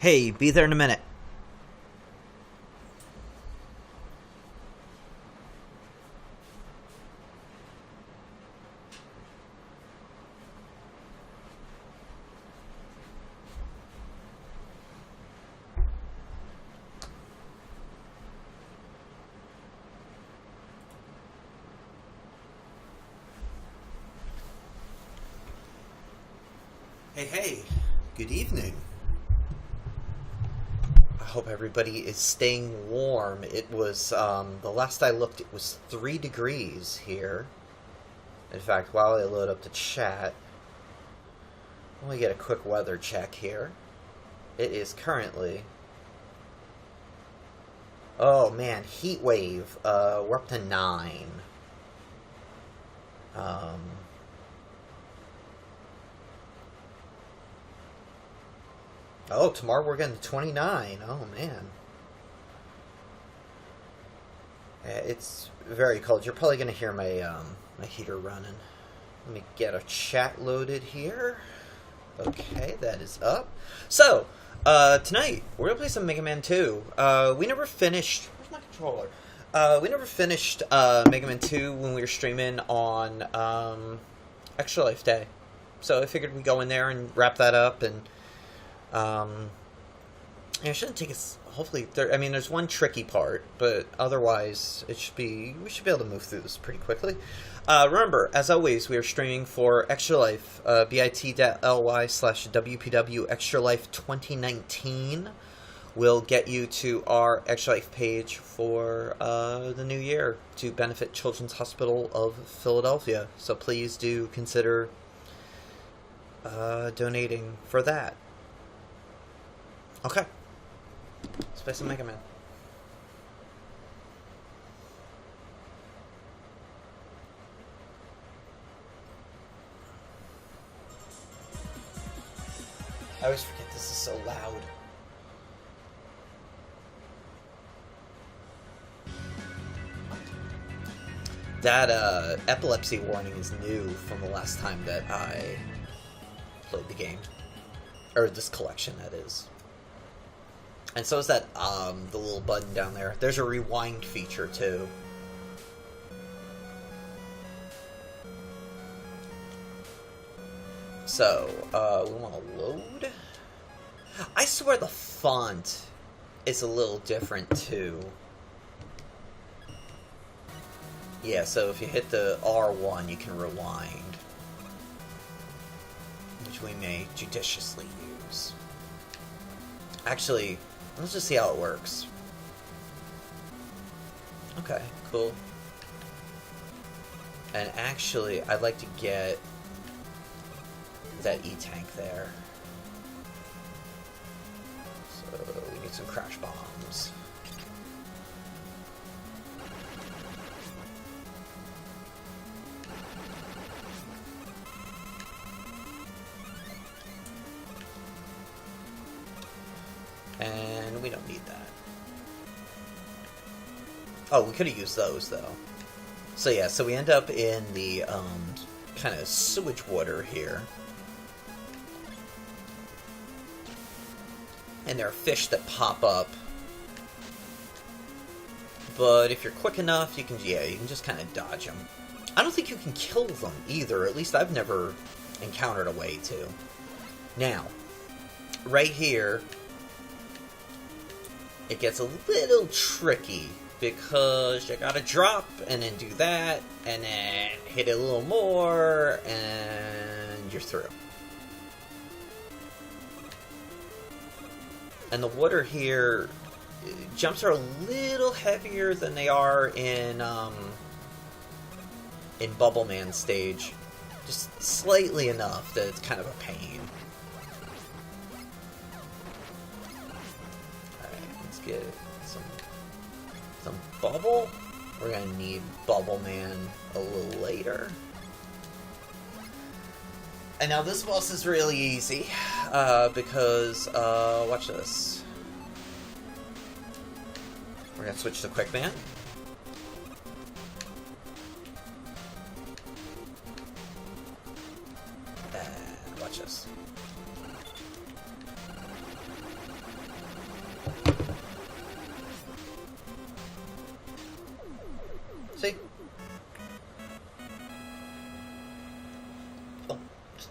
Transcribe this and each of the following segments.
Hey, be there in a minute. Hey, good evening. I hope everybody is staying warm. It was, the last I looked, it was 3 degrees here. In fact, while I load up the chat, let me get a quick weather check here. It is currently, oh man, heat wave. We're up to 9. Um, oh, tomorrow we're getting to 29. Oh man. It's very cold. You're probably going to hear my heater running. Let me get a chat loaded here. Okay, that is up. So, tonight, we're going to play some Mega Man 2. We never finished... Where's my controller? We never finished Mega Man 2 when we were streaming on Extra Life Day. So I figured we'd go in there and wrap that up. And it shouldn't take us... Hopefully, there's one tricky part, but otherwise, we should be able to move through this pretty quickly. Remember, as always, we are streaming for Extra Life, bit.ly/WPW Extra Life 2019 will get you to our Extra Life page for the new year to benefit Children's Hospital of Philadelphia. So please do consider donating for that. Okay. Let's play some Mega Man. I always forget this is so loud. That epilepsy warning is new from the last time that I played the game. Or this collection, that is. And so is that, the little button down there. There's a rewind feature, too. So, we want to load. I swear the font is a little different, too. Yeah, so if you hit the R1, you can rewind. Which we may judiciously use. Actually... let's just see how it works. Okay, cool. And actually, I'd like to get that E-tank there. So, we need some crash bombs. And we don't need that. Oh, we could have used those, though. So yeah, so we end up in the, kind of sewage water here. And there are fish that pop up. But if you're quick enough, you can just kind of dodge them. I don't think you can kill them, either. At least I've never encountered a way to. Now, right here... it gets a little tricky, because you gotta drop, and then do that, and then hit it a little more, and you're through. And the water here, jumps are a little heavier than they are in Bubble Man stage. Just slightly enough that it's kind of a pain. Get some bubble. We're gonna need Bubble Man a little later. And now this boss is really easy, because, watch this. We're gonna switch to Quick Man. And watch this.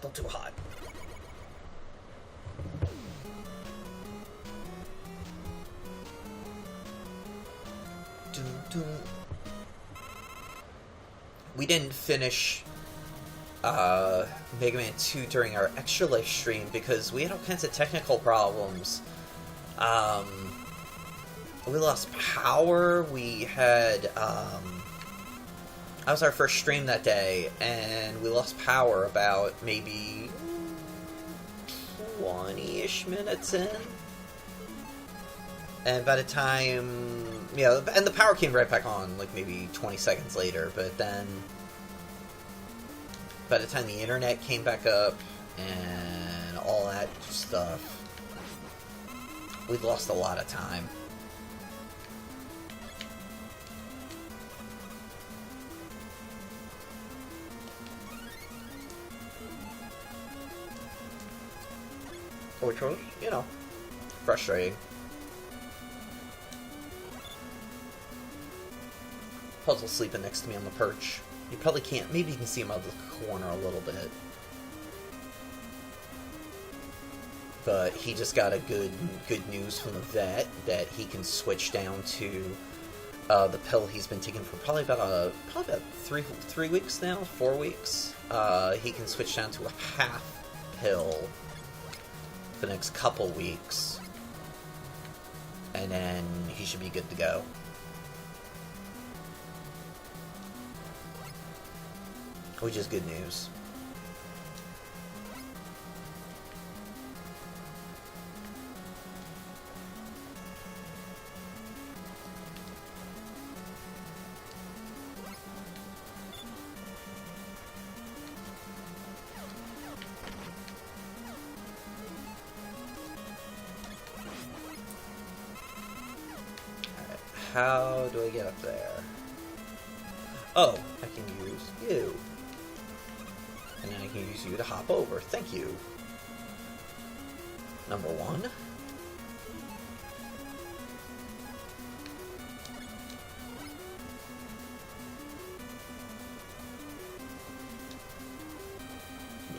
Still too hot. Dun, dun. We didn't finish Mega Man 2 during our extra life stream because we had all kinds of technical problems. We lost power. We had that was our first stream that day, and we lost power about maybe 20-ish minutes in. And by the time, and the power came right back on, like maybe 20 seconds later, but then by the time the internet came back up and all that stuff, we'd lost a lot of time. Which was, frustrating. Puzzle's sleeping next to me on the perch. You probably can't. Maybe you can see him out of the corner a little bit. But he just got a good news from the vet that he can switch down to the pill he's been taking for probably about 3 weeks now, 4 weeks. He can switch down to a half pill for the next couple weeks, and then he should be good to go. Which is good news. Alright, how do I get up there? Oh, I can use you. And then I can use you to hop over. Thank you. Number 1.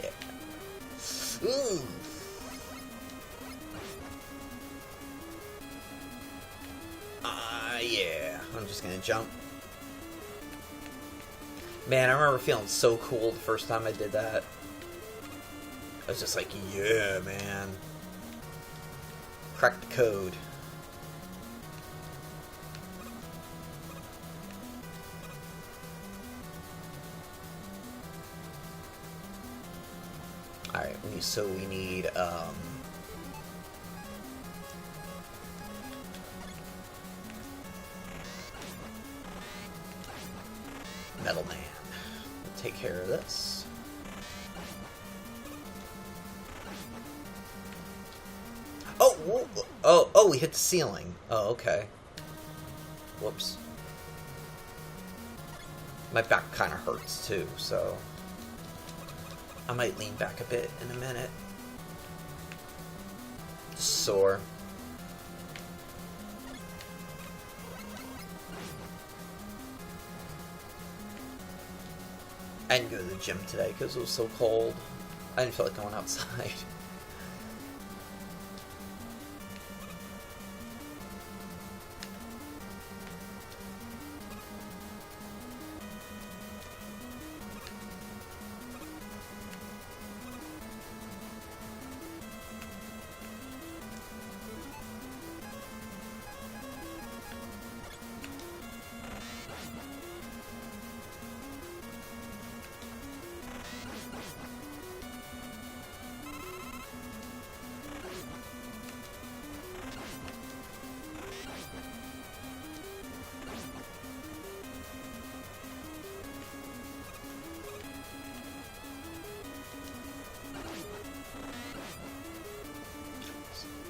Yeah. Ooh. Yeah. I'm just gonna jump. Man, I remember feeling so cool the first time I did that. I was just like, yeah, man. Crack the code. Alright, so we need, Metal Man. We'll take care of this. Oh, whoa, oh, we hit the ceiling. Oh, okay. Whoops. My back kind of hurts too, so I might lean back a bit in a minute. Sore. I didn't go to the gym today because it was so cold. I didn't feel like going outside.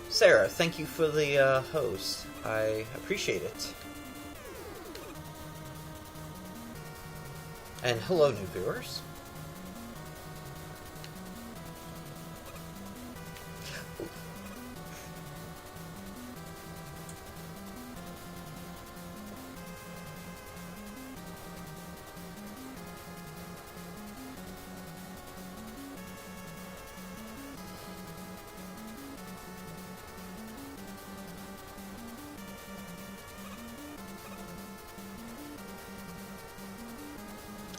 Sarah, thank you for the host. I appreciate it. And hello, new viewers.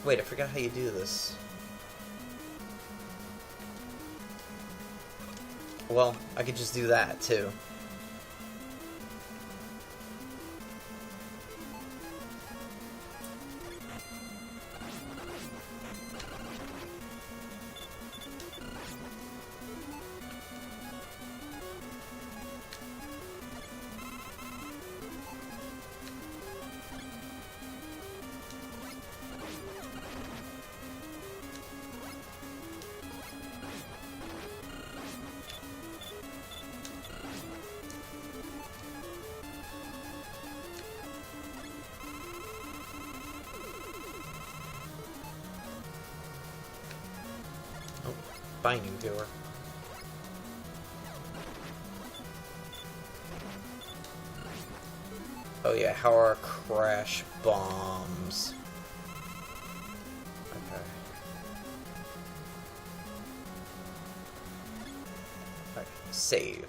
Wait, I forgot how you do this. Well, I could just do that, too. Binding viewer. Oh yeah, how are crash bombs? Okay. Alright, save.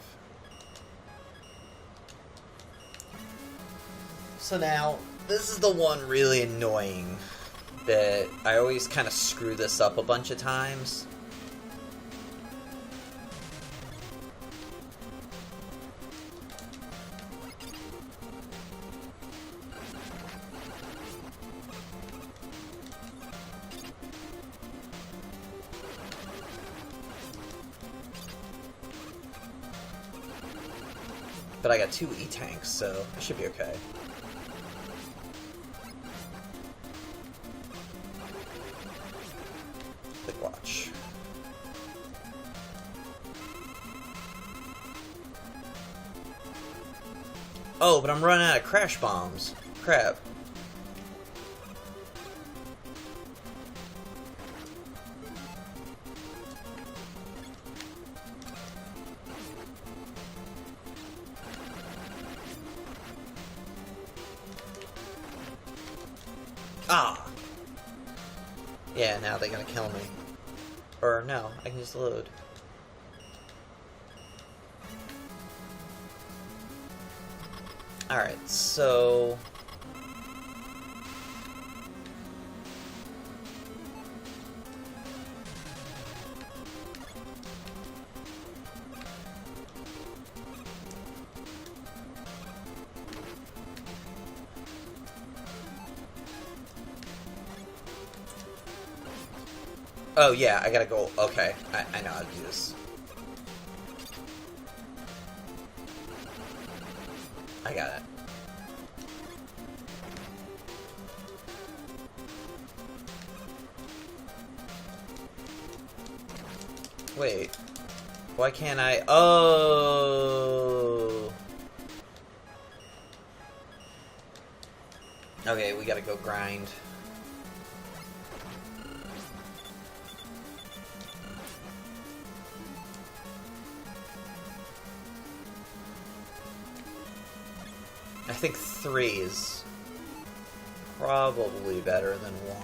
So now, this is the one really annoying bit. I always kind of screw this up a bunch of times. But I got 2 E-tanks, so I should be okay. Quick watch. Oh, but I'm running out of crash bombs. Crap. Ah! Yeah, now they're gonna kill me. Or no, I can just load. Alright, so... Oh yeah, I gotta go. Okay, I know how to do this. I got it. Wait. Why can't I? Oh. Okay, we gotta go grind. I think 3 is probably better than 1.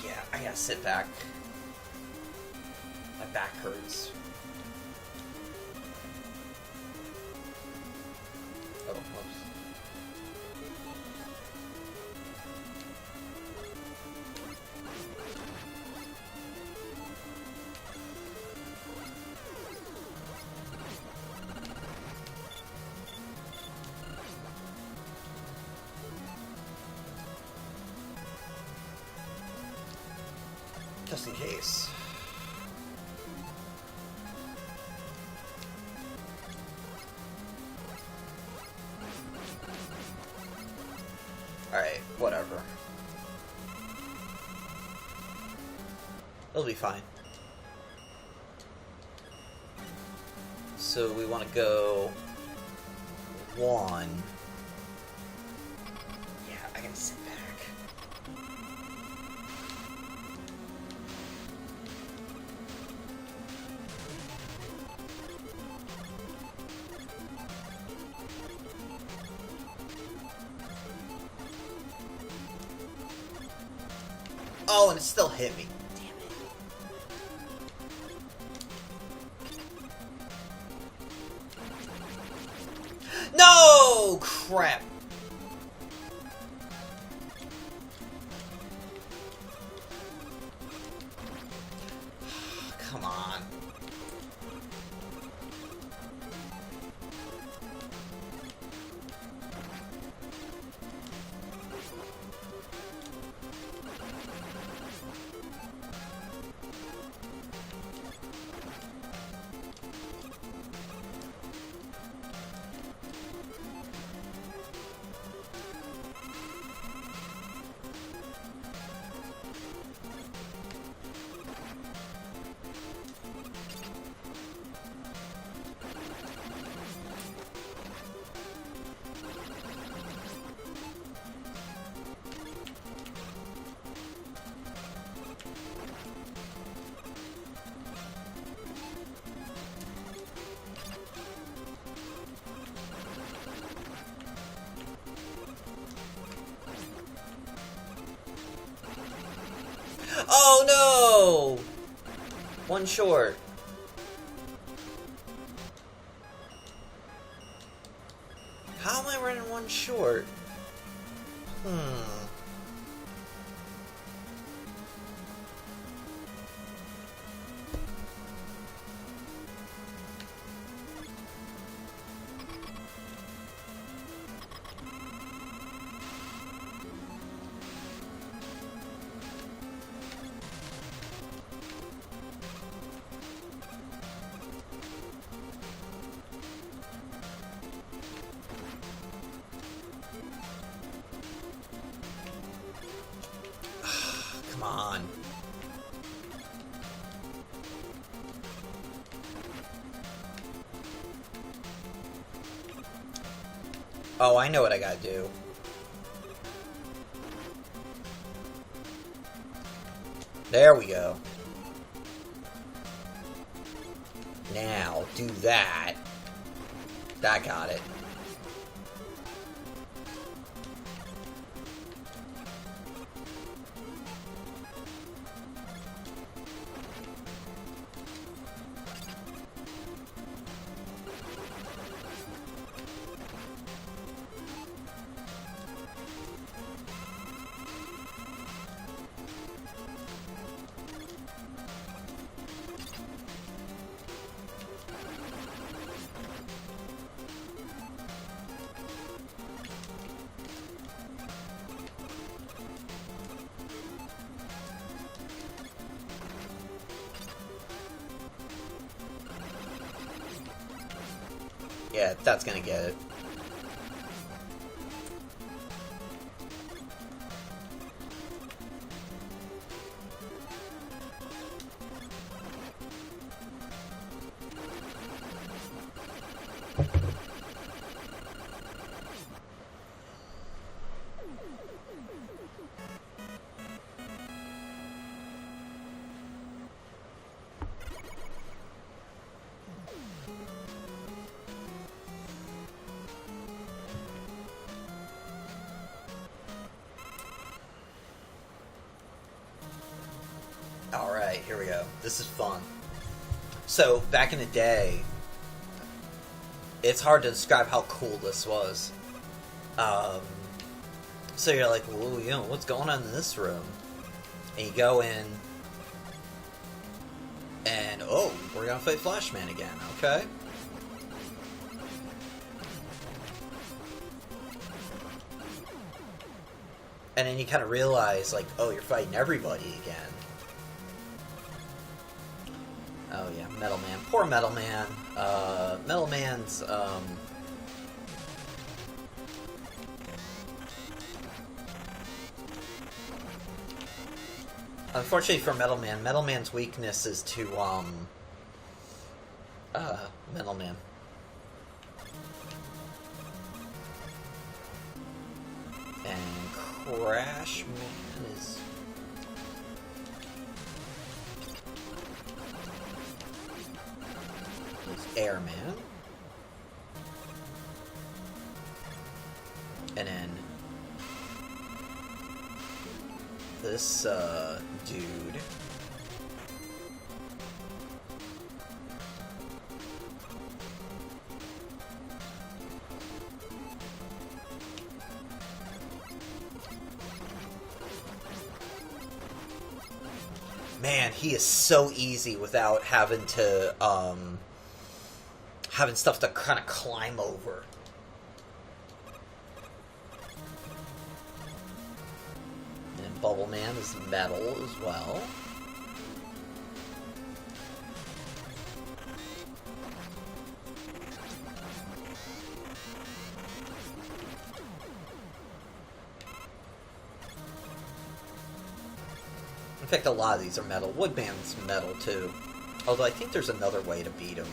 Yeah, I gotta sit back. My back hurts. Oh, whoops. Just in case. Alright, whatever. It'll be fine. So we want to go 1. Yeah, I can sit back. Oh, and it still hit me. Damn it. No! Crap. Come on. Oh no! One short. How am I running one short? Come on. Oh, I know what I gotta do. There we go. Now, do that. That got it. Yeah, that's gonna get it. Alright, here we go. This is fun. So, back in the day, it's hard to describe how cool this was. So you're like, well, you know, what's going on in this room? And you go in, and, oh, we're gonna fight Flashman again, okay. And then you kind of realize, like, oh, you're fighting everybody again. Oh yeah, Metal Man. Poor Metal Man. Metal Man's, unfortunately for Metal Man, Metal Man's weakness is to, Metal Man. And Crash Man is... Airman. And then this dude. Man, he is so easy without having to, having stuff to kind of climb over. And Bubble Man is metal as well. In fact, a lot of these are metal. Woodman's metal, too. Although I think there's another way to beat him.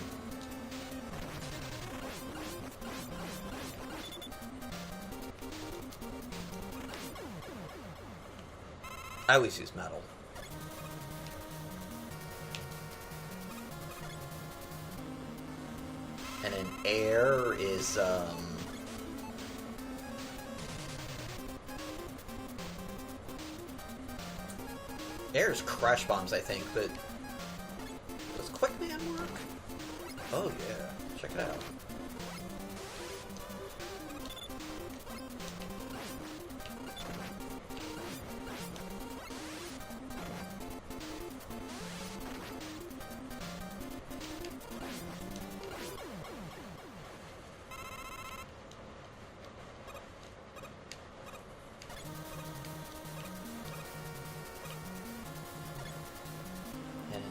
I always use metal. And then air is, Air's crash bombs, I think, but does Quick Man work? Oh yeah, check it out.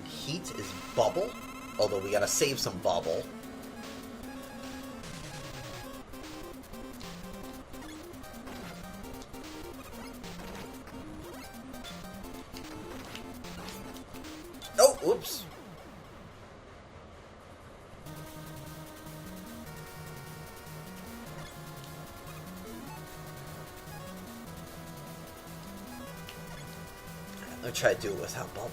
Heat is bubble, although we gotta save some bubble. Oh, whoops. Let me try to do it without bubble.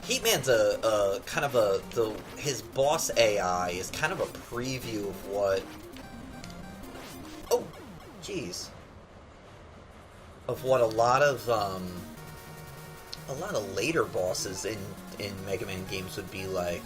Heatman's a kind of his boss AI is kind of a preview of what. Oh, jeez. Of what a lot of later bosses in Mega Man games would be like.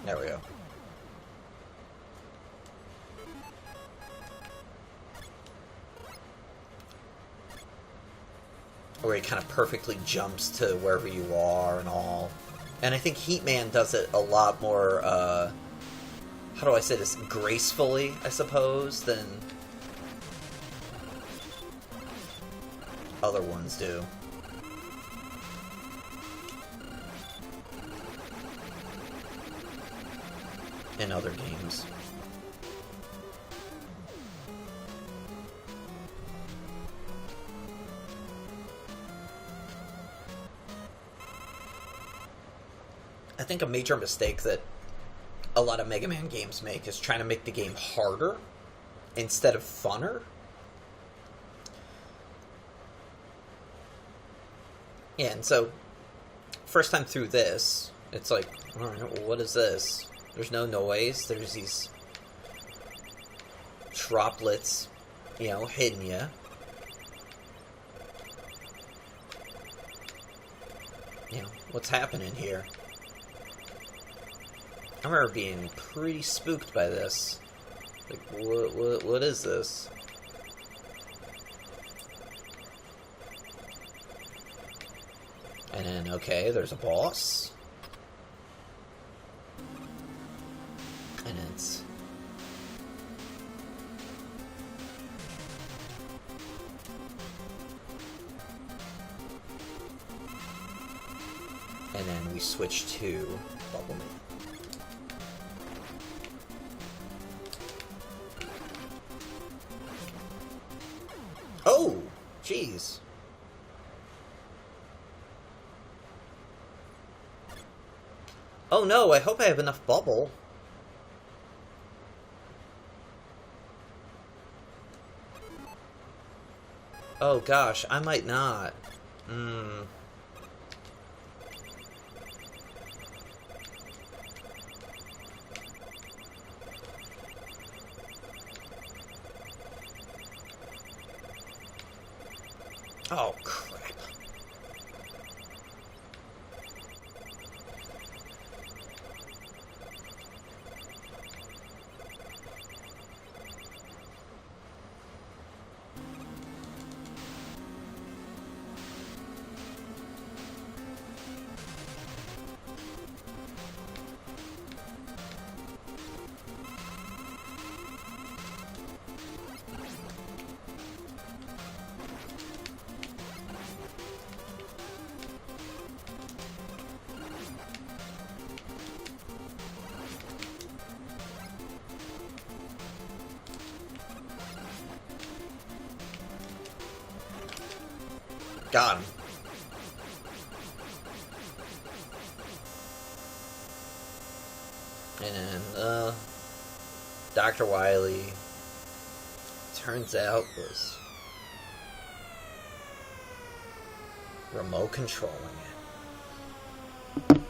There we go. Where he kind of perfectly jumps to wherever you are and all. And I think Heatman does it a lot more, how do I say this, gracefully, I suppose, than other ones do. In other games. I think a major mistake that a lot of Mega Man games make is trying to make the game harder instead of funner. Yeah, and so, first time through this, it's like, alright, well, what is this? There's no noise, there's these droplets, you know, hitting you. You know, what's happening here? I remember being pretty spooked by this. Like, what is this? And then, okay, there's a boss. And it's... And then we switch to Bubble Man. Oh! Jeez. Oh no, I hope I have enough bubble. Oh gosh, I might not. Hmm. Oh, crap. Got him. And, Dr. Wily, turns out, was remote controlling it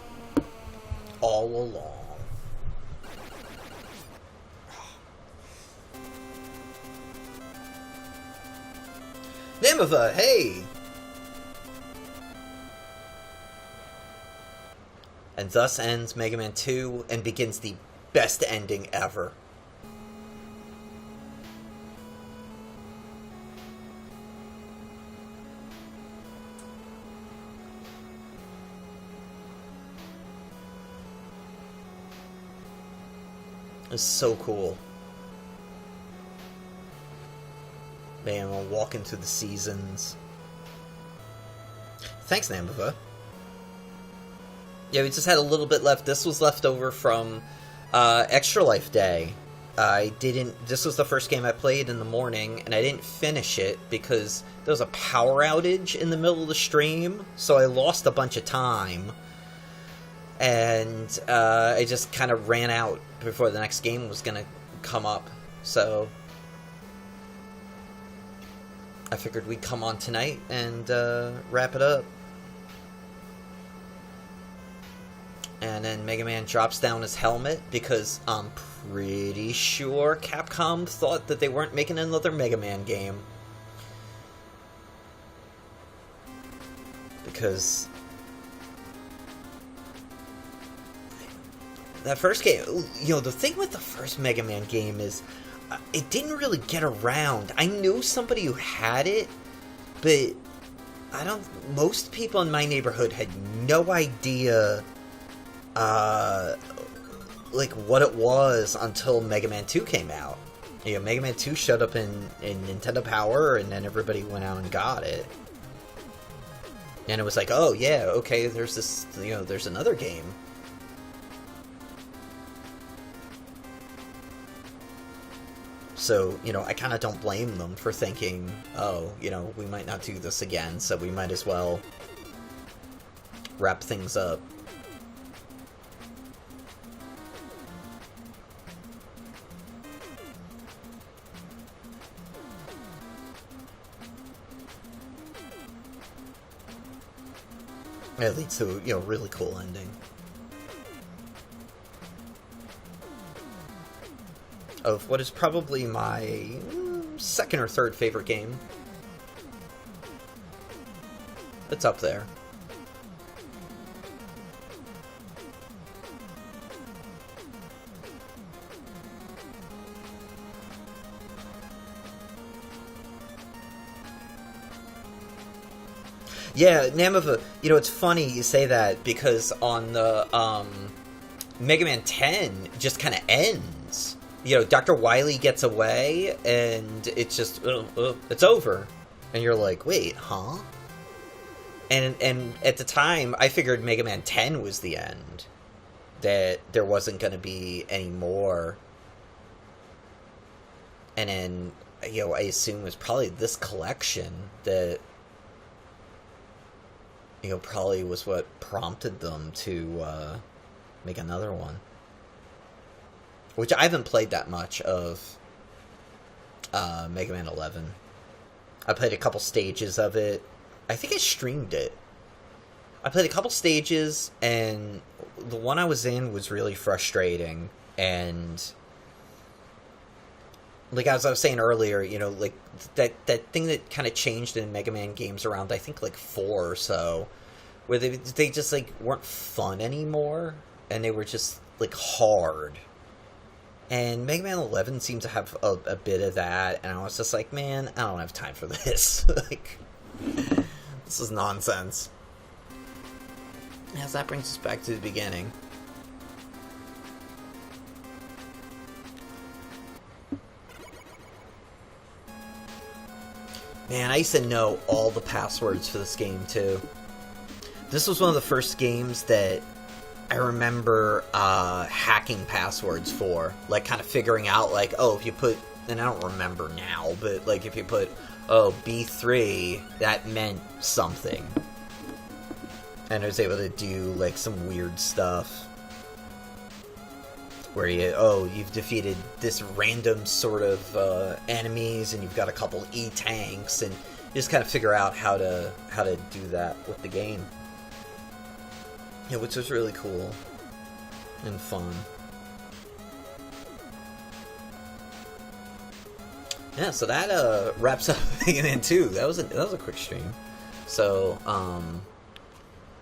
all along. Nineveh, hey! And thus ends Mega Man 2 and begins the best ending ever. It's so cool. Man, we're walking through the seasons. Thanks, Nambuva. Yeah, we just had a little bit left. This was left over from Extra Life Day. This was the first game I played in the morning, and I didn't finish it because there was a power outage in the middle of the stream, so I lost a bunch of time. And I just kind of ran out before the next game was going to come up. So I figured we'd come on tonight and wrap it up. And then Mega Man drops down his helmet because I'm pretty sure Capcom thought that they weren't making another Mega Man game. Because that first game, you know, the thing with the first Mega Man game is it didn't really get around. I knew somebody who had it, but most people in my neighborhood had no idea like what it was until Mega Man 2 came out. You know, Mega Man 2 showed up in Nintendo Power, and then everybody went out and got it. And it was like, oh yeah, okay, there's this, you know, there's another game. So, you know, I kind of don't blame them for thinking, oh, you know, we might not do this again, so we might as well wrap things up. It leads to, you know, a really cool ending. Of what is probably my second or third favorite game. It's up there. Yeah, Namova, you know, it's funny you say that because on the Mega Man 10 just kind of ends. You know, Dr. Wily gets away and it's just it's over. And you're like, "Wait, huh?" And at the time, I figured Mega Man 10 was the end. That there wasn't going to be any more. And then, you know, I assume it was probably this collection that, you know, probably was what prompted them to make another one. Which I haven't played that much of Mega Man 11. I played a couple stages of it. I think I streamed it. I played a couple stages, and the one I was in was really frustrating. And like as I was saying earlier, you know, like that thing that kind of changed in Mega Man games around, I think like 4 or so, where they just like weren't fun anymore, and they were just like hard. And Mega Man 11 seemed to have a bit of that, and I was just like, man, I don't have time for this. Like, this is nonsense. As that brings us back to the beginning. Man, I used to know all the passwords for this game, too. This was one of the first games that I remember hacking passwords for. Like, kind of figuring out, like, oh, if you put... And I don't remember now, but, like, if you put, oh, B3, that meant something. And I was able to do, like, some weird stuff. Where you've defeated this random sort of enemies, and you've got a couple E-tanks, and you just kind of figure out how to do that with the game. Yeah, which was really cool and fun. Yeah, so that wraps up Mega Man 2. That was a quick stream. So